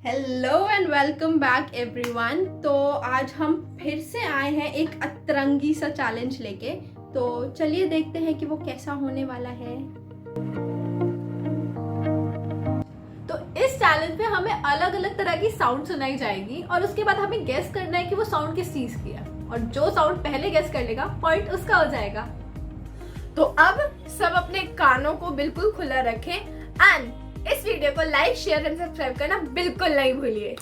Hello and welcome back everyone. तो आज हम फिर से आए हैं एक अतरंगी सा चैलेंज लेके। तो चलिए देखते हैं कि वो कैसा होने वाला है। तो इस चैलेंज में हमें अलग अलग तरह की साउंड सुनाई जाएगी और उसके बाद हमें गेस करना है कि वो साउंड किस चीज की है, और जो साउंड पहले गेस कर लेगा पॉइंट उसका हो जाएगा। तो अब सब अपने कानों को बिल्कुल खुला रखें एंड इस वीडियो को लाइक, शेयर एंड सब्सक्राइब करना बिल्कुल नहीं भूलिए।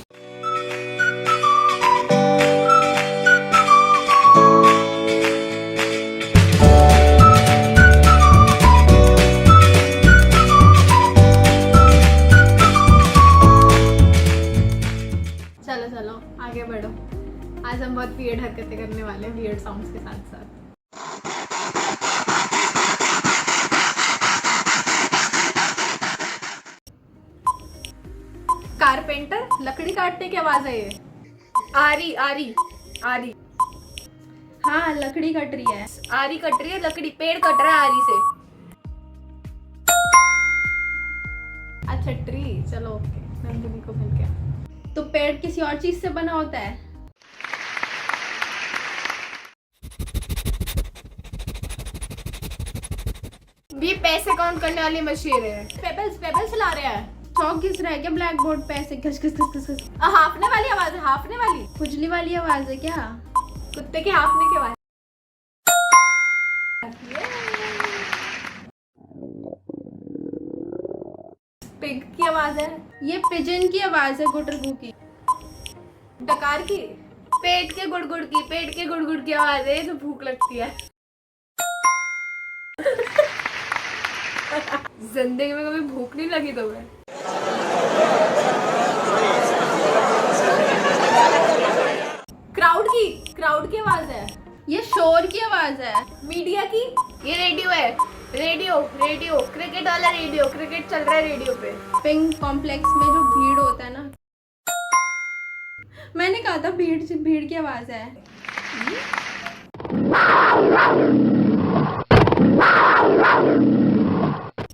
चलो चलो आगे बढ़ो। आज हम बहुत वियर्ड हरकतें करने वाले हैं, वियर्ड साउंड्स के साथ साथ। कारपेंटर, लकड़ी काटने की आवाज है ये। आरी आरी आरी हाँ, लकड़ी कट रही है। आरी कट रही है, लकड़ी पेड़ कट रहा है आरी से। अच्छा ट्री, चलो ओके, नंदिनी को मिल गया। तो पेड़ किसी और चीज से बना होता है। भी पैसे काउंट करने वाली मशीन है। पेबल्स पेबल्स चला रहे हैं। चौक घिस रहा है क्या ब्लैक बोर्ड पे ऐसे घस घस घस घस घस? हाफने वाली आवाज है, हाफने वाली। खुजली वाली आवाज है क्या? कुत्ते के हाफने के आवाज। पिग की आवाज है। ये पिजन की आवाज है, गुटरगू की। डकार की। पेट के गुड़गुड़ की आवाज है, तो भूख लगती है। जिंदगी में कभी भूख नहीं लगी तुम्हें? क्राउड की आवाज है। ये शोर की आवाज है। मीडिया की। ये रेडियो है। रेडियो क्रिकेट वाला रेडियो, क्रिकेट चल रहा है रेडियो पे। पिंक कॉम्प्लेक्स में जो भीड़ होता है ना, मैंने कहा था भीड़ की आवाज है।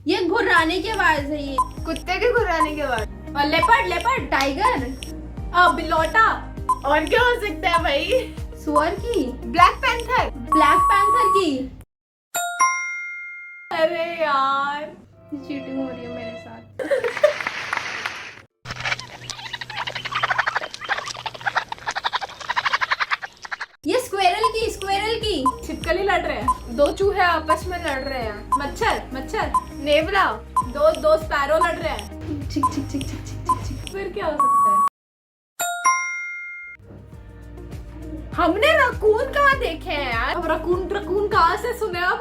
ये घुर्राने की आवाज है। ये कुत्ते के घुराने के बाद। और लेपर्ड टाइगर, बिलोटा। और क्या हो सकता है भाई? सुअर की, ब्लैक पैंथर। ब्लैक पैंथर की। अरे यार, चीटिंग हो रही है मेरे साथ। ये स्क्वेरल की। छिपकली लड़ रहे हैं। दो चूहे आपस में लड़ रहे हैं। मच्छर। नेवला। दो स्पैरो लड़ रहे हैं। चिक चिक चिक चिक चिक चिक चिक। फिर क्या हो सकता है? हमने रकून कहाँ देखे हैं यार? अब रकून कहाँ से सुने अब?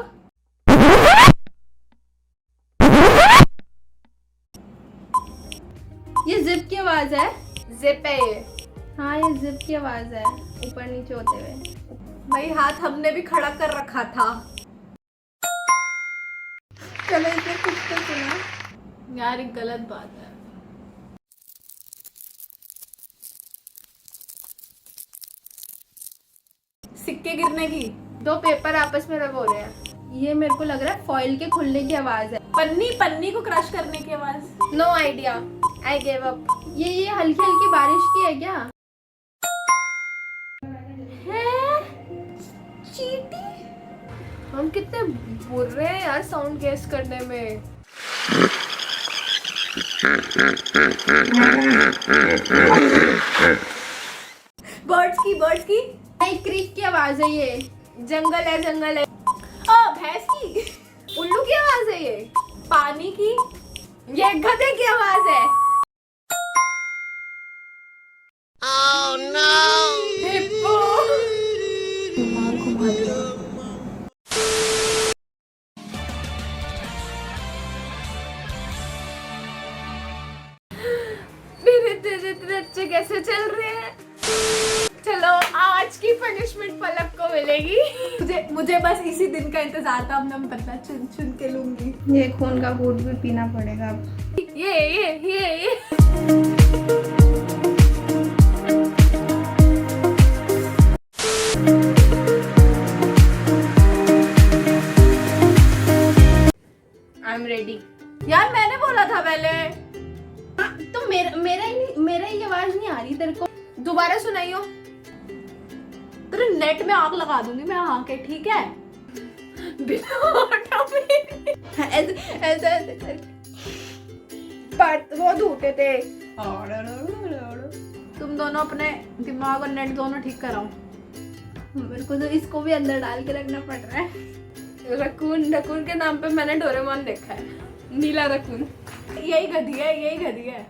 ये जिप की आवाज है। जिप है ये। हाँ, ये जिप की आवाज है, ऊपर नीचे होते हुए। भाई हाथ हमने भी खड़ा कर रखा था। चलो इसे कुछ तो सुना। यार एक गलत बात है। सिक्के गिरने की। दो पेपर आपस में रब हो रहे हैं। ये मेरे को लग रहा है फॉइल के खुलने की आवाज है। पन्नी को क्रश करने की आवाज। No idea, I give up. ये हल्की हल्की बारिश की है क्या? चींटी। हम कितने बुरे हैं यार साउंड गेस करने में। बर्ड्स की। नहीं, क्रीक की आवाज है ये। जंगल है। भैंस की। उल्लू की आवाज है ये। पानी की। ये गधे की आवाज है। हिप्पो। मेरे दिल इतने अच्छे कैसे चल रहे हैं? चलो आज की पनिशमेंट पलक को मिलेगी। मुझे बस इसी दिन का इंतजार था। अब मैं बदला चुन के लूंगी। ये खून का घूंट भी पीना पड़ेगा अब। ये आई एम रेडी। यार मैंने बोला था पहले। तो मेरा ही सुनाई तेरे को। दोबारा सुनाइयो। तेरे नेट में आग लगा दूंगी मैं हाँ के, ठीक है? बिना ऑटोमेटिक ऐसे ऐसे ऐसे करके। पर वो धूटे थे। तुम दोनों अपने दिमाग और नेट दोनों ठीक कराओ। मेरे को तो इसको भी अंदर डाल के रखना पड़ रहा है। रकून, रकून के नाम पे मैंने डोरेमोन देखा है, नीला रकून। यही गधी है, यही गधी है।